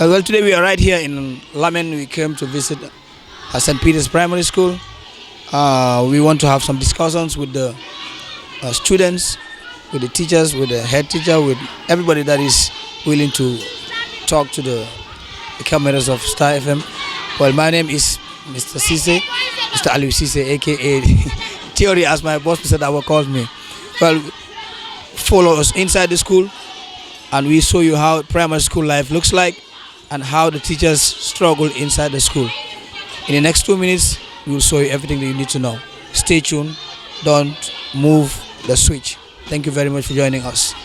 Well, today we are right here in Lamen. We came to visit St. Peter's Primary School. We want to have some discussions with the students, with the teachers, with the head teacher, with everybody that is willing to talk to the cameras of Star FM. Well, my name is Mr. Cisse, Mr. Aliou Cisse, aka Theory, as my boss Mr. Dawo calls me. Well, follow us inside the school and we show you how primary school life looks like and how the teachers struggle inside the school. In the next 2 minutes, we will show you everything that you need to know. Stay tuned. Don't move the switch. Thank you very much for joining us.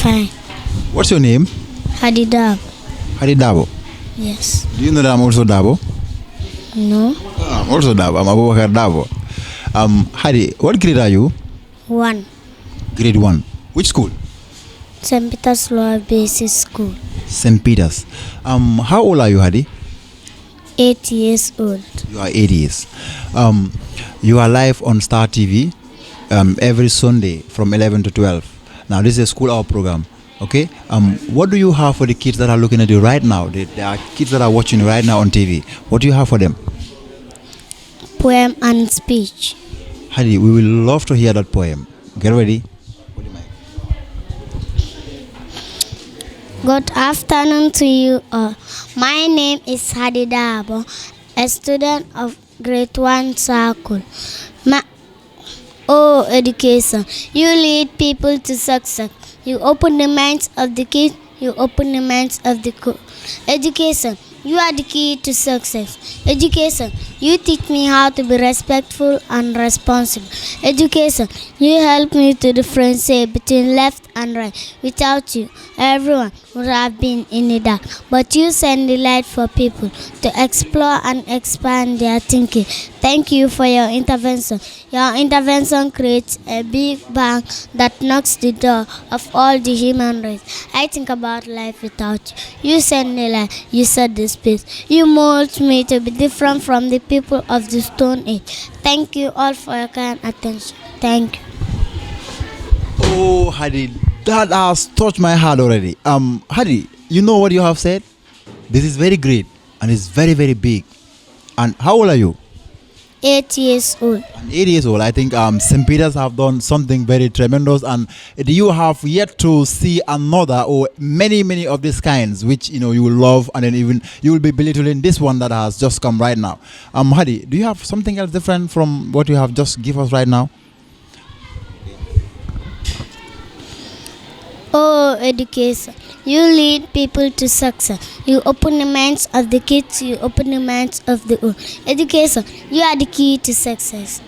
Fine. What's your name? Hadidab. Hadi Dabo. Yes. Do you know that I'm also Dabo? No. I'm also Dabo. I'm Abubakar Dabo. Hadi, what grade are you? 1. Grade 1. Which school? St. Peter's Lower Basic School. St. Peter's. How old are you, Hadi? 8 years old. You are 8 years. You are live on Star TV every Sunday from 11 to 12. Now, this is a school hour program. Okay. What do you have for the kids that are looking at you right now? There are kids that are watching right now on TV. What do you have for them? Poem and speech. Hadi, we will love to hear that poem. Get ready. Good afternoon to you all. My name is Hadidabo, a student of grade 1 circle. Oh, education, you lead people to success. You open the minds of the kids, you open the minds of the education. You are the key to success. Education, you teach me how to be respectful and responsible. Education, you help me to differentiate between left and right. Without you, everyone would have been in the dark. But you send the light for people to explore and expand their thinking. Thank you for your intervention. Your intervention creates a big bang that knocks the door of all the human race. I think about life without you. You send the light, you set the space. You mold me to be different from the people of the Stone Age. Thank you all for your kind attention. Thank you. Oh, Hadi, that has touched my heart already. Hadi, you know what you have said? This is very great and it's very, very big. And how old are you? 8 years old. And 8 years old. I think St. Peter's have done something very tremendous, and you have yet to see another or many of these kinds, which you will love, and then even you will be belittling this one that has just come right now. Hadi, do you have something else different from what you have just give us right now? Oh, education. You lead people to success. You open the minds of the kids, you open the minds of the old. Education, you are the key to success.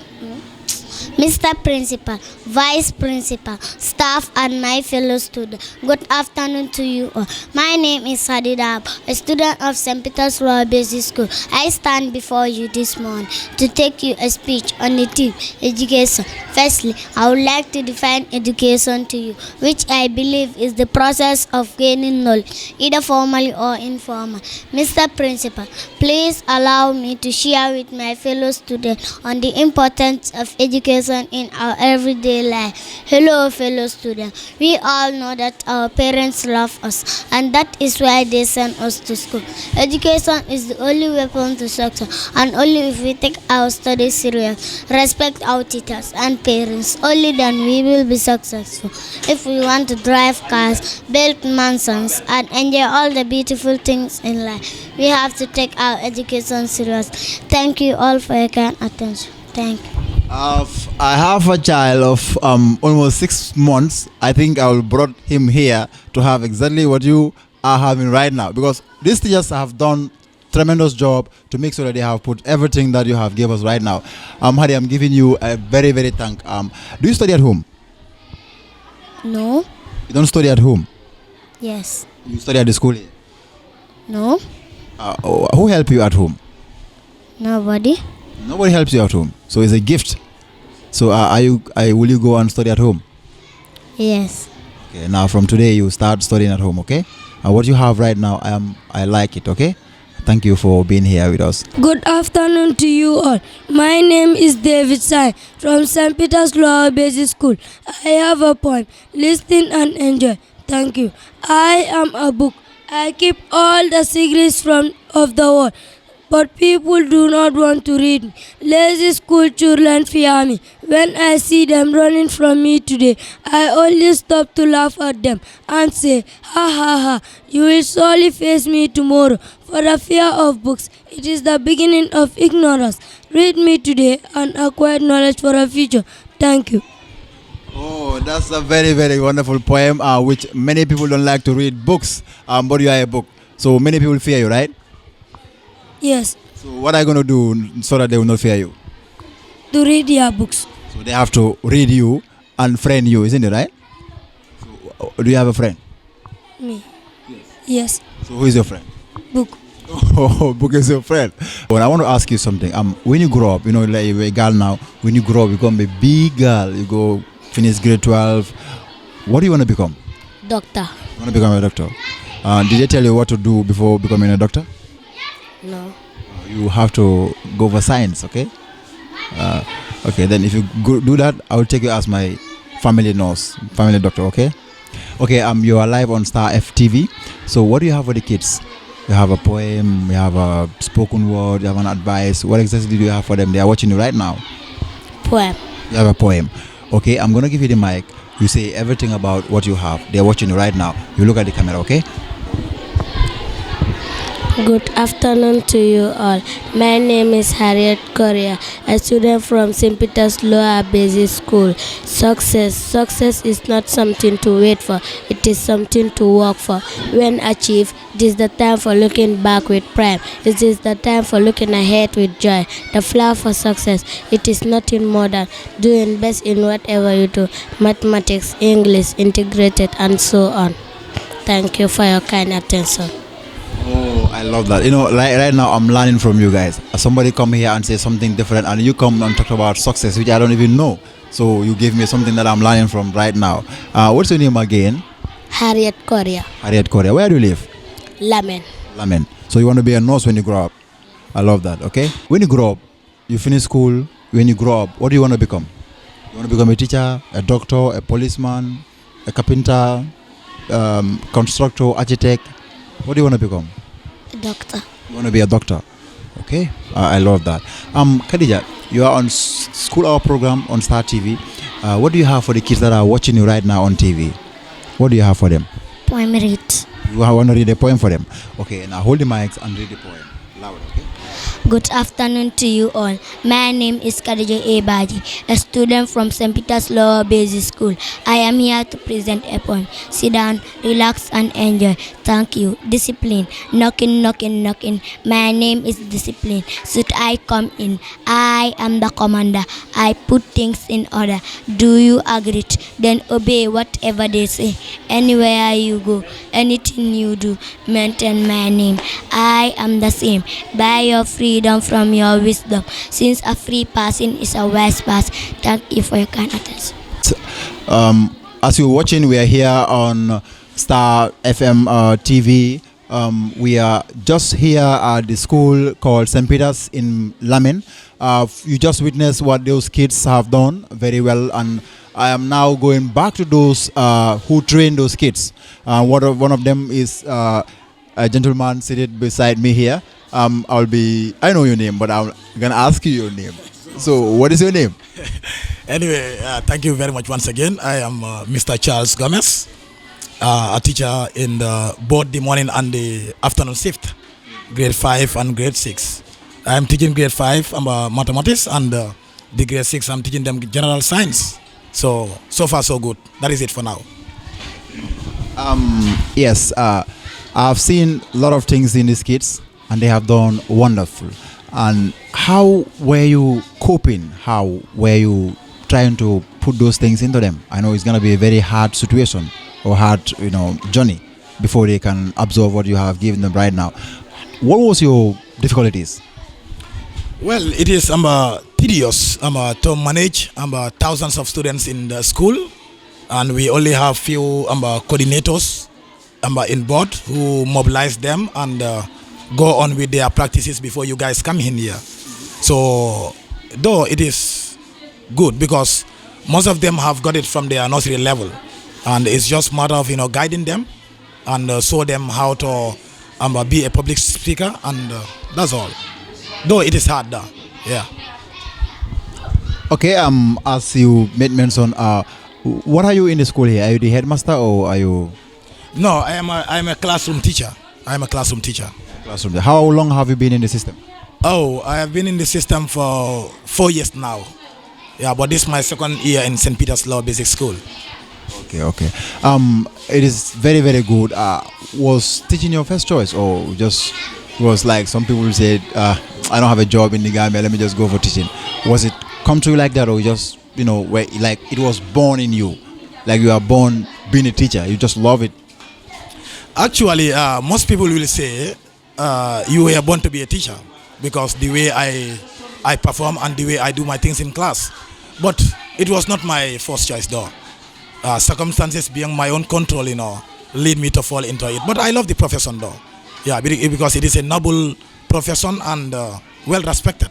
Mr. Principal, Vice Principal, staff, and my fellow students, good afternoon to you all. My name is Hadidab, a student of St. Peter's Lower Basic School. I stand before you this morning to take you a speech on the theme, education. Firstly, I would like to define education to you, which I believe is the process of gaining knowledge, either formally or informal. Mr. Principal, please allow me to share with my fellow students on the importance of education in our everyday life. Hello, fellow students. We all know that our parents love us, and that is why they send us to school. Education is the only weapon to success, and only if we take our studies serious, respect our teachers and parents, only then we will be successful. If we want to drive cars, build mansions, and enjoy all the beautiful things in life, we have to take our education serious. Thank you all for your kind attention. Thank you. I have a child of almost 6 months. I think I will brought him here to have exactly what you are having right now, because these teachers have done tremendous job to make sure that they have put everything that you have gave us right now. Hadi, I'm giving you a very, very thank. Do you study at home? No. You don't study at home? Yes. You study at the school here? No. Who help you at home? Nobody. Nobody helps you at home, so it's a gift. So will you go and study at home? Yes. Okay, now from today you start studying at home, okay? What you have right now, I like it, okay? Thank you for being here with us. Good afternoon to you all. My name is David Sai from St. Peter's Lower Basic School. I have a poem. Listen and enjoy. Thank you. I am a book. I keep all the secrets of the world. But people do not want to read me. Lazy school children fear me. When I see them running from me today, I only stop to laugh at them and say, ha ha ha, you will surely face me tomorrow. For the fear of books, it is the beginning of ignorance. Read me today and acquire knowledge for the future. Thank you. Oh, that's a very, very wonderful poem, which many people don't like to read books, but you are a book. So many people fear you, right? Yes, So what are you going to do so that they will not fear you? to read your books. So they have to read you and friend you, isn't it, right? So, do you have a friend? Me. Yes, So who is your friend? book. Oh, book is your friend. But I want to ask you something. When you grow up, like you're a girl now, when you grow up, you become a big girl. You go finish grade 12. What do you want to become? Doctor. You want to become a doctor. Did they tell you what to do before becoming a doctor? No. You have to go for science, okay? Okay, then if you do that, I will take you as my family nurse, family doctor, okay? Okay, you are live on Star FTV. So what do you have for the kids? You have a poem, you have a spoken word, you have an advice. What exactly do you have for them? They are watching you right now. Poem. You have a poem. Okay, I'm going to give you the mic. You say everything about what you have. They are watching you right now. You look at the camera, okay? Good afternoon to you all. My name is Harriet Correa, a student from St. Peter's Lower Basic School. Success is not something to wait for, it is something to work for. When achieved, it is the time for looking back with pride. It is the time for looking ahead with joy. The flower for success, it is nothing more than doing best in whatever you do. Mathematics, English, integrated, and so on. Thank you for your kind attention. Oh, I love that. Right now I'm learning from you guys. Somebody come here and say something different, and you come and talk about success, which I don't even know. So you give me something that I'm learning from right now. What's your name again? Harriet Correa. Harriet Korea. Where do you live? Lamen. Lamen. So you want to be a nurse when you grow up? I love that. Okay. When you grow up, you finish school. When you grow up, what do you want to become? You want to become a teacher, a doctor, a policeman, a carpenter, constructor, architect. What do you want to become? A doctor. You want to be a doctor. Okay, I love that. Khadija, you are on School Hour program on Star TV. What do you have for the kids that are watching you right now on TV? What do you have for them? Poem read. You want to read a poem for them? Okay, now hold the mics and read the poem. Loud, okay? Good afternoon to you all. My name is Khadija Ebaji, a student from St. Peter's Lower Basic School. I am here to present a poem. Sit down, relax and enjoy. Thank you. Discipline. Knocking, knocking, knocking. My name is Discipline. Should I come in? I am the commander. I put things in order. Do you agree? Then obey whatever they say. Anywhere you go, anything you do, maintain my name. I am the same. By your freedom from your wisdom, since a free person is a wise person. Thank you for your kind attention. As you're watching, we are here on Star FM TV. We are just here at the school called St. Peter's in Lamen. You just witnessed what those kids have done very well, and I am now going back to those who train those kids. One of them is a gentleman seated beside me here. I know your name, but I'm gonna ask you your name. So, what is your name? Anyway, thank you very much once again. I am Mr. Charles Gomez, a teacher in both the morning and the afternoon shift, grade 5 and grade 6. I'm teaching grade 5, I'm mathematics, and the grade 6, I'm teaching them general science. So far so good. That is it for now. Yes, I've seen a lot of things in these kids, and they have done wonderful. And how were you coping? How were you trying to put those things into them? I know it's going to be a very hard situation or hard, journey before they can absorb what you have given them right now. What was your difficulties? Well, it is tedious to manage thousands of students in the school, and we only have few coordinators in board who mobilize them and go on with their practices before you guys come in here. So, though it is good because most of them have got it from their nursery level, and it's just matter of guiding them and show them how to be a public speaker, and that's all. Though it is hard, yeah. Okay, as you made mention, what are you in the school here? Are you the headmaster or are you? No, I am a classroom teacher. I am a classroom teacher. Classroom. How long have you been in the system? Oh, I have been in the system for 4 years now. Yeah, but this is my second year in St. Peter's Law Basic School. Okay. It is very, very good. Was teaching your first choice, or just was like some people said, I don't have a job in the Gambia, let me just go for teaching? Was it come to you like that, or just where like it was born in you, like you are born being a teacher, you just love it? Actually, most people will say you were born to be a teacher because the way I perform and the way I do my things in class. But it was not my first choice though. Circumstances beyond my own control, lead me to fall into it. But I love the profession though. Yeah, because it is a noble profession and well respected.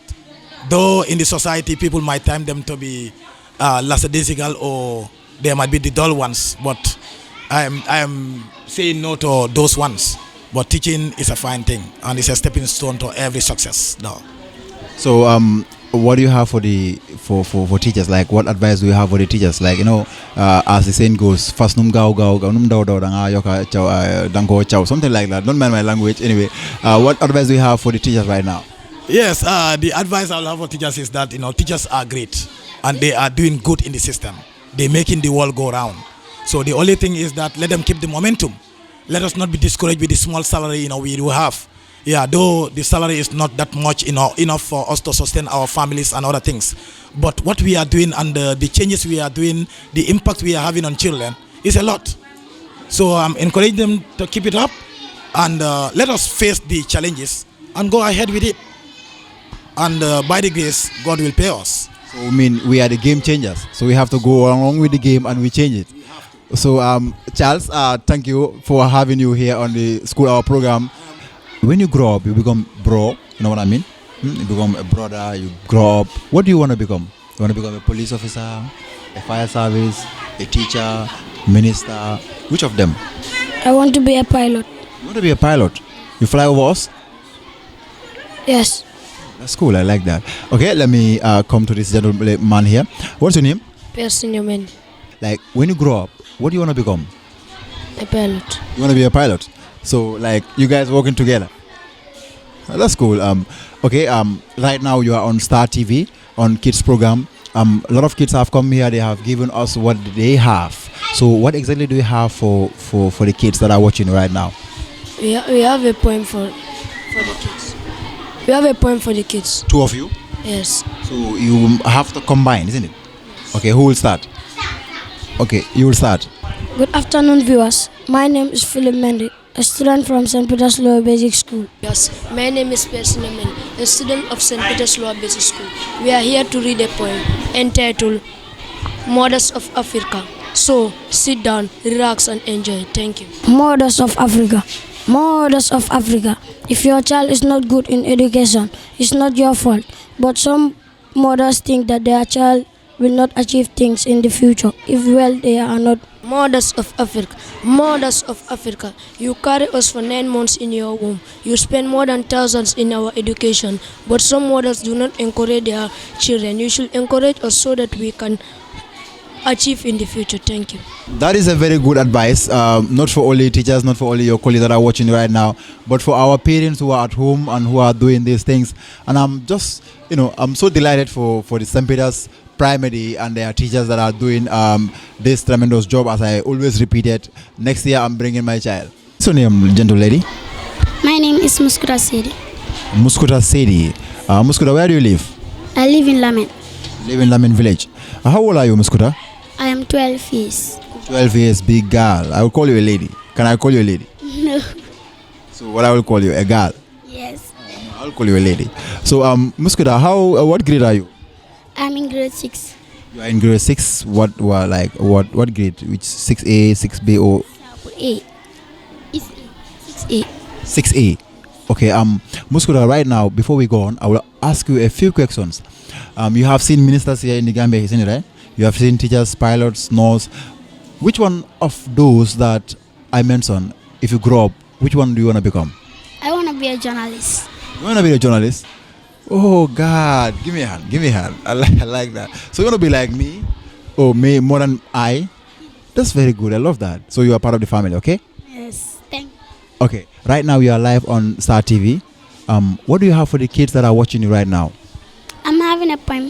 Though in the society people might time them to be lackadaisical or there might be the dull ones, but I am saying no to those ones. But teaching is a fine thing and it's a stepping stone to every success though. So what do you have for teachers? Like, what advice do you have for the teachers? Like, as the saying goes, fast num gao num dao danga yoka chow dango chow, something like that. Don't mind my language. Anyway, what advice do you have for the teachers right now? Yes, the advice I'll have for teachers is that teachers are great and they are doing good in the system. They're making the world go round. So the only thing is that let them keep the momentum. Let us not be discouraged with the small salary we do have. Yeah, though the salary is not that much enough for us to sustain our families and other things. But what we are doing and the changes we are doing, the impact we are having on children is a lot. So I'm encouraging them to keep it up and let us face the challenges and go ahead with it. And by the grace, God will pay us. So I mean, we are the game changers. So we have to go along with the game and we change it. So Charles, thank you for having you here on the School Hour program. When you grow up, you become bro, you know what I mean? You become a brother, you grow up. What do you want to become? You want to become a police officer, a fire service, a teacher, minister? Which of them? I want to be a pilot. You want to be a pilot? You fly over us? Yes. That's cool, I like that. Okay, let me come to this gentleman here. What's your name? Person Yemen. Like, when you grow up, what do you want to become? A pilot. You want to be a pilot? So, like, you guys working together? That's cool. Okay, right now you are on Star TV, on kids program. A lot of kids have come here, they have given us what they have. So, what exactly do you have for the kids that are watching right now? We have a poem for the kids. We have a poem for the kids. Two of you? Yes. So, you have to combine, isn't it? Okay, who will start? Okay, you will start. Good afternoon, viewers. My name is Philip Mendy, a student from St. Peter's Lower Basic School. Yes, my name is Percy Mendy, a student of St. Peter's Lower Basic School. We are here to read a poem entitled Mothers of Africa. So, sit down, relax and enjoy. Thank you. Mothers of Africa. Mothers of Africa. If your child is not good in education, it's not your fault. But some mothers think that their child will not achieve things in the future if they are not. Mothers of Africa. Mothers of Africa. You carry us for 9 months in your womb. You spend more than thousands in our education. But some mothers do not encourage their children. You should encourage us so that we can achieve in the future. Thank you. That is a very good advice, not for only teachers, not for only your colleagues that are watching right now, but for our parents who are at home and who are doing these things. And I'm just, I'm so delighted for the St. Peter's Primary and their teachers that are doing this tremendous job. As I always repeated, next year I'm bringing my child. What's your name, gentle lady? My name is Muskuta Sedi. Muskuta Sedi. Muskuta, where do you live? I live in Lamin. Live in Lamin village. How old are you, Muskuta? I am 12 years. 12 years, big girl. I will call you a lady. Can I call you a lady? No. So what I will call you, a girl? Yes. I'll I'll call you a lady. So, Muskuda, what grade are you? I'm in grade 6. You are in grade 6. What grade? Which 6A, 6B, or A. It's 6A. 6A? Okay. Muskuda, right now, before we go on, I will ask you a few questions. You have seen ministers here in the Gambia, isn't it, right? You have seen teachers, pilots, nurses. Which one of those that I mentioned, if you grow up, which one do you want to become? I want to be a journalist. You want to be a journalist? Oh, God. Give me a hand. Give me a hand. I like that. So you want to be like me? Or me more than I? That's very good. I love that. So you are part of the family, okay? Yes, thank you. Okay. Right now, you are live on Star TV. What do you have for the kids that are watching you right now? I'm having a poem.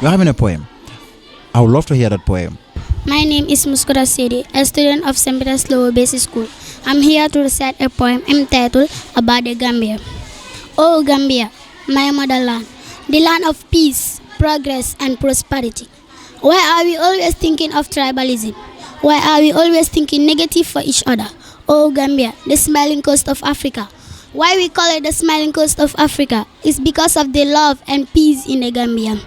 You're having a poem. I would love to hear that poem. My name is Muskuda Sidi, a student of St. Peter's Lower Basic School. I'm here to recite a poem entitled About the Gambia. Oh Gambia, my motherland, the land of peace, progress and prosperity. Why are we always thinking of tribalism? Why are we always thinking negative for each other? Oh Gambia, the smiling coast of Africa. Why we call it the smiling coast of Africa is because of the love and peace in the Gambia.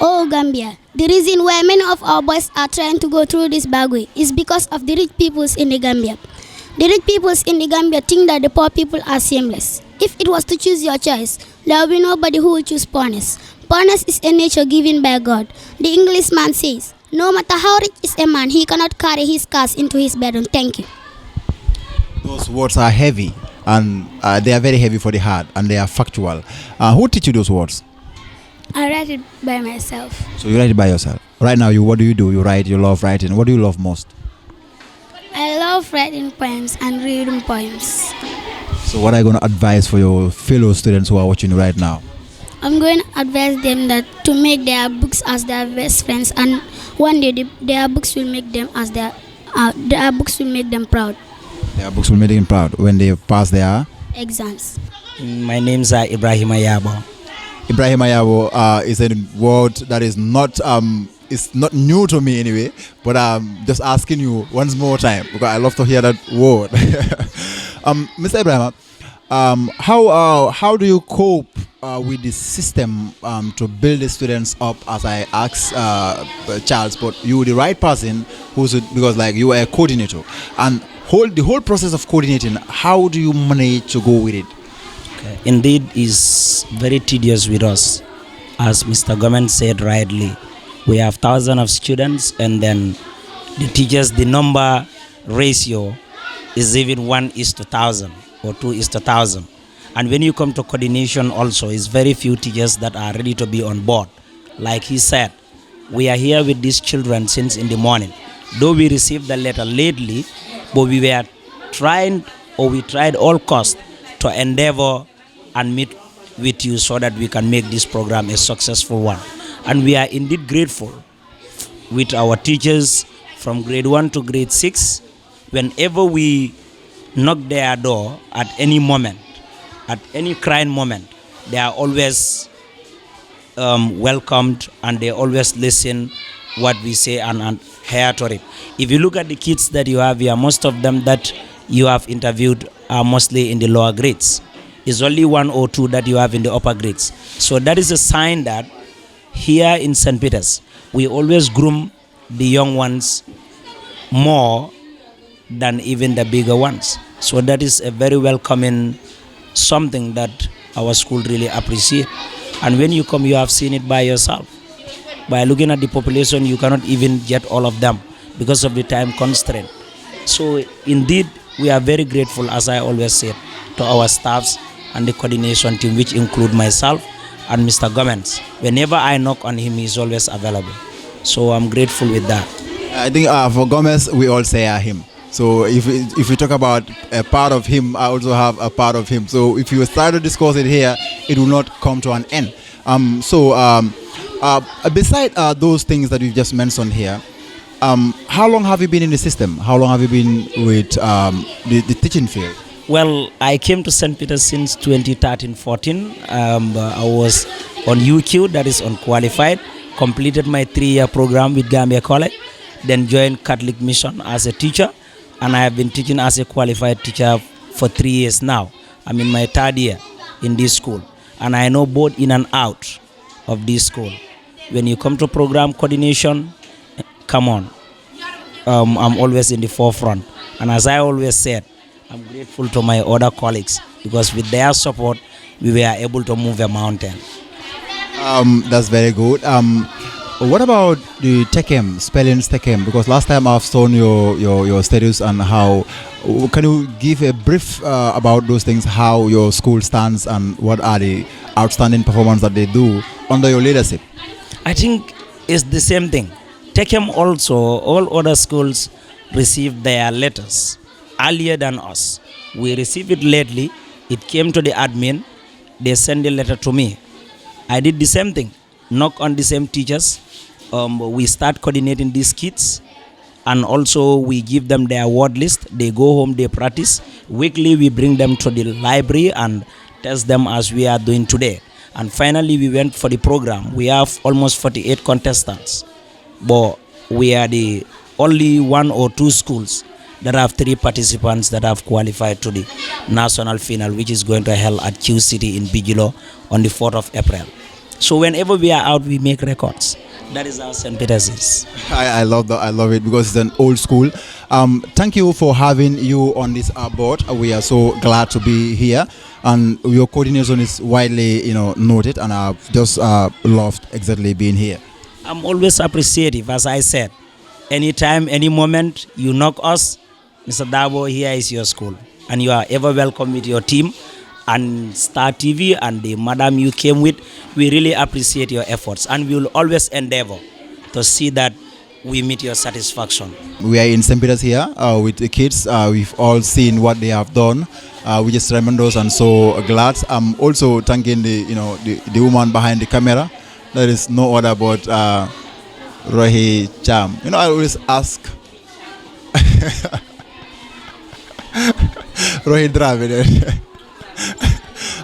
Oh Gambia, the reason why many of our boys are trying to go through this bad way is because of the rich peoples in the Gambia. The rich peoples in the Gambia think that the poor people are shameless. If it was to choose your choice, there will be nobody who will choose poorness. Poorness is a nature given by God. The Englishman says, no matter how rich is a man, he cannot carry his cars into his bedroom. Thank you. Those words are heavy, and they are very heavy for the heart, and they are factual. Who teach you those words? I write it by myself. So you write it by yourself. Right now, what do? You write, you love writing. What do you love most? I love writing poems and reading poems. So what are you going to advise for your fellow students who are watching right now? I'm going to advise them that to make their books as their best friends, and one day their books will make them as their books will make them proud. Their books will make them proud when they pass their exams. My name's Ibrahim Ayabo. Ibrahim Ayabo is a word that is not it's not new to me anyway, but I'm just asking you once more time because I love to hear that word. Mr. Ibrahim, how do you cope with the system to build the students up, as I asked Charles, but you the right person because like you are a coordinator, and the whole process of coordinating, how do you manage to go with it? Okay. Indeed, is very tedious with us. As Mr. Gomen said rightly, we have thousands of students, and then the teachers, the number ratio is even 1:1,000 or 2:1,000. And when you come to coordination also, it's very few teachers that are ready to be on board. Like he said, we are here with these children since in the morning. Though we received the letter lately, but we tried all costs to endeavor and meet with you so that we can make this program a successful one. And we are indeed grateful with our teachers from grade 1 to grade 6. Whenever we knock their door at any moment, at any crying moment, they are always welcomed, and they always listen what we say and adhere to it. If you look at the kids that you have here, most of them that you have interviewed are mostly in the lower grades. It's only 1 or 2 that you have in the upper grades. So that is a sign that here in St. Peter's, we always groom the young ones more than even the bigger ones. So that is a very welcoming something that our school really appreciate. And when you come, you have seen it by yourself. By looking at the population, you cannot even get all of them because of the time constraint. So indeed, we are very grateful, as I always say, to our staffs and the coordination team, which include myself and Mr. Gomez. Whenever I knock on him, he's always available. So I'm grateful with that. I think for Gomez, we all say him. So if we talk about a part of him, I also have a part of him. So if you start to discuss it here, it will not come to an end. Beside those things that you just mentioned here, how long have you been in the system? How long have you been with the teaching field? Well, I came to St. Peter's since 2013-14. I was on UQ, that is unqualified, completed my 3-year program with Gambia College, then joined Catholic Mission as a teacher, and I have been teaching as a qualified teacher for 3 years now. I'm in my 3rd year. in this school, and I know both in and out of this school. When you come to program coordination, come on, I'm always in the forefront. And as I always said, I'm grateful to my other colleagues because with their support, we were able to move a mountain. That's very good. What about the Tekem, spellings Tekem? Because last time I've shown your status and how. Can you give a brief about those things, how your school stands and what are the outstanding performance that they do under your leadership? I think it's the same thing. Tekem also, all other schools received their letters earlier than us. We received it lately. It came to the admin. They sent the letter to me. I did the same thing. Knock on the same teachers. We start coordinating these kids, and also we give them their word list. They go home, they practice. Weekly we bring them to the library and test them as we are doing today. And finally we went for the program. We have almost 48 contestants, but we are the only 1 or 2 schools that have 3 participants that have qualified to the national final, which is going to held at Q City in Bigelow on the 4th of April. So whenever we are out, we make records. That is how St. Peter's is. I love that. I love it because it's an old school. Thank you for having you on this board. We are so glad to be here, and your coordination is widely, noted, and I've just loved exactly being here. I'm always appreciative, as I said. Anytime, any moment you knock us, Mr. Dabo, here is your school, and you are ever welcome with your team. And Star TV and the madam you came with, we really appreciate your efforts, and we will always endeavor to see that we meet your satisfaction. We are in St. Peter's here with the kids. We've all seen what they have done, which is tremendous and so glad. I'm also thanking the woman behind the camera. There is no other but Rohi Cham. I always ask Rohi Dravid.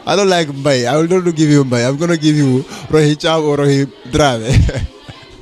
I don't like Mbai. I will not give you Mbai. I'm going to give you Rohi Cham or Rohi Drave.